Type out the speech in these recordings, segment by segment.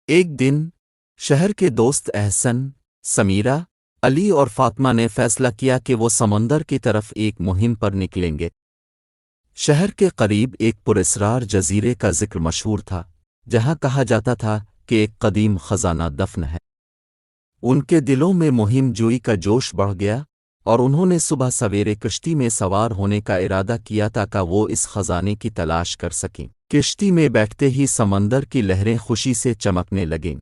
ایک دن شہر کے دوست احسن، سمیرہ، علی اور فاطمہ نے فیصلہ کیا کہ وہ سمندر کی طرف ایک مہم پر نکلیں گے۔ شہر کے قریب ایک پراسرار جزیرے کا ذکر مشہور تھا، جہاں کہا جاتا تھا کہ ایک قدیم خزانہ دفن ہے۔ ان کے دلوں میں مہم جوئی کا جوش بڑھ گیا، اور انہوں نے صبح سویرے کشتی میں سوار ہونے کا ارادہ کیا تاکہ وہ اس خزانے کی تلاش کر سکیں۔ کشتی میں بیٹھتے ہی سمندر کی لہریں خوشی سے چمکنے لگیں۔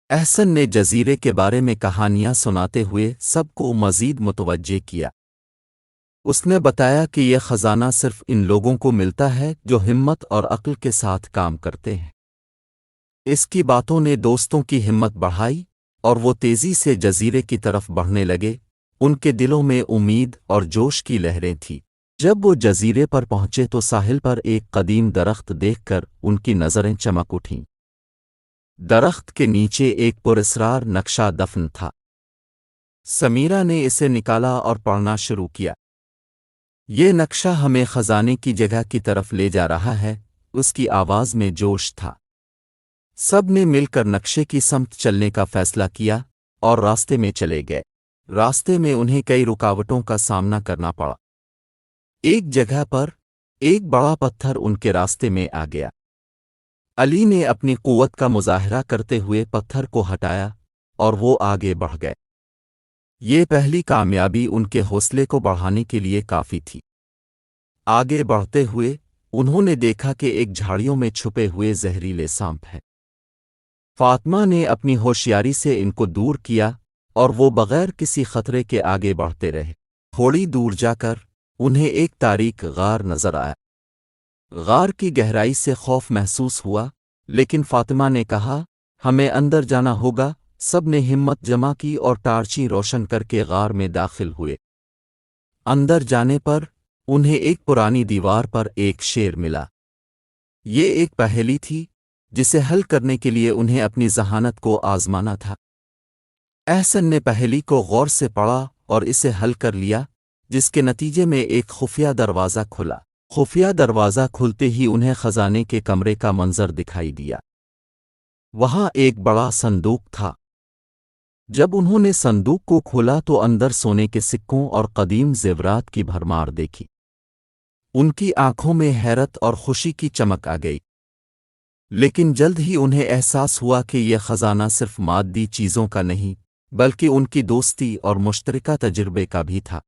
احسن نے جزیرے کے بارے میں کہانیاں سناتے ہوئے سب کو مزید متوجہ کیا۔ اس نے بتایا کہ یہ خزانہ صرف ان لوگوں کو ملتا ہے جو ہمت اور عقل کے ساتھ کام کرتے ہیں۔ اس کی باتوں نے دوستوں کی ہمت بڑھائی، اور وہ تیزی سے جزیرے کی طرف بڑھنے لگے۔ ان کے دلوں میں امید اور جوش کی لہریں تھیں۔ جب وہ جزیرے پر پہنچے تو ساحل پر ایک قدیم درخت دیکھ کر ان کی نظریں چمک اٹھیں۔ درخت کے نیچے ایک پراسرار نقشہ دفن تھا۔ سمیرہ نے اسے نکالا اور پڑھنا شروع کیا۔ یہ نقشہ ہمیں خزانے کی جگہ کی طرف لے جا رہا ہے، اس کی آواز میں جوش تھا۔ سب نے مل کر نقشے کی سمت چلنے کا فیصلہ کیا اور راستے میں چلے گئے۔ راستے میں انہیں کئی رکاوٹوں کا سامنا کرنا پڑا۔ ایک جگہ پر ایک بڑا پتھر ان کے راستے میں آ گیا۔ علی نے اپنی قوت کا مظاہرہ کرتے ہوئے پتھر کو ہٹایا، اور وہ آگے بڑھ گئے۔ یہ پہلی کامیابی ان کے حوصلے کو بڑھانے کے لیے کافی تھی۔ آگے بڑھتے ہوئے انہوں نے دیکھا کہ ایک جھاڑیوں میں چھپے ہوئے زہریلے سانپ ہیں۔ فاطمہ نے اپنی ہوشیاری سے ان کو دور کیا، اور وہ بغیر کسی خطرے کے آگے بڑھتے رہے۔ تھوڑی دور جا کر انہیں ایک تاریک غار نظر آیا۔ غار کی گہرائی سے خوف محسوس ہوا، لیکن فاطمہ نے کہا، ہمیں اندر جانا ہوگا۔ سب نے ہمت جمع کی اور ٹارچیں روشن کر کے غار میں داخل ہوئے۔ اندر جانے پر انہیں ایک پرانی دیوار پر ایک شیر ملا۔ یہ ایک پہیلی تھی جسے حل کرنے کے لیے انہیں اپنی ذہانت کو آزمانا تھا۔ احسن نے پہیلی کو غور سے پڑھا اور اسے حل کر لیا، جس کے نتیجے میں ایک خفیہ دروازہ کھلا۔ خفیہ دروازہ کھلتے ہی انہیں خزانے کے کمرے کا منظر دکھائی دیا۔ وہاں ایک بڑا صندوق تھا۔ جب انہوں نے صندوق کو کھولا تو اندر سونے کے سکوں اور قدیم زیورات کی بھرمار دیکھی۔ ان کی آنکھوں میں حیرت اور خوشی کی چمک آ گئی۔ لیکن جلد ہی انہیں احساس ہوا کہ یہ خزانہ صرف مادی چیزوں کا نہیں، بلکہ ان کی دوستی اور مشترکہ تجربے کا بھی تھا۔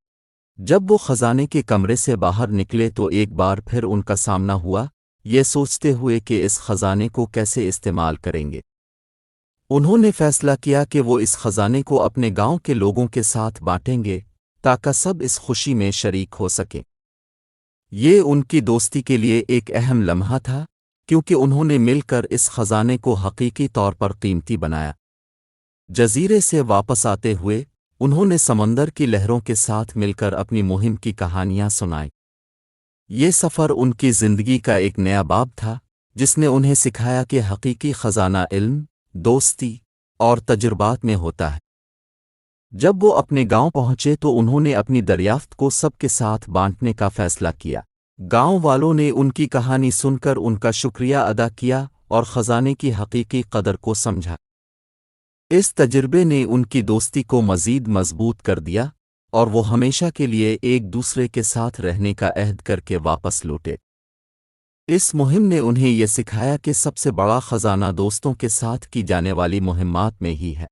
جب وہ خزانے کے کمرے سے باہر نکلے تو ایک بار پھر ان کا سامنا ہوا، یہ سوچتے ہوئے کہ اس خزانے کو کیسے استعمال کریں گے۔ انہوں نے فیصلہ کیا کہ وہ اس خزانے کو اپنے گاؤں کے لوگوں کے ساتھ بانٹیں گے تاکہ سب اس خوشی میں شریک ہو سکیں۔ یہ ان کی دوستی کے لیے ایک اہم لمحہ تھا، کیونکہ انہوں نے مل کر اس خزانے کو حقیقی طور پر قیمتی بنایا۔ جزیرے سے واپس آتے ہوئے انہوں نے سمندر کی لہروں کے ساتھ مل کر اپنی مہم کی کہانیاں سنائیں۔ یہ سفر ان کی زندگی کا ایک نیا باب تھا، جس نے انہیں سکھایا کہ حقیقی خزانہ علم، دوستی اور تجربات میں ہوتا ہے۔ جب وہ اپنے گاؤں پہنچے تو انہوں نے اپنی دریافت کو سب کے ساتھ بانٹنے کا فیصلہ کیا۔ گاؤں والوں نے ان کی کہانی سن کر ان کا شکریہ ادا کیا اور خزانے کی حقیقی قدر کو سمجھا۔ اس تجربے نے ان کی دوستی کو مزید مضبوط کر دیا، اور وہ ہمیشہ کے لیے ایک دوسرے کے ساتھ رہنے کا عہد کر کے واپس لوٹے۔ اس مہم نے انہیں یہ سکھایا کہ سب سے بڑا خزانہ دوستوں کے ساتھ کی جانے والی مہمات میں ہی ہے۔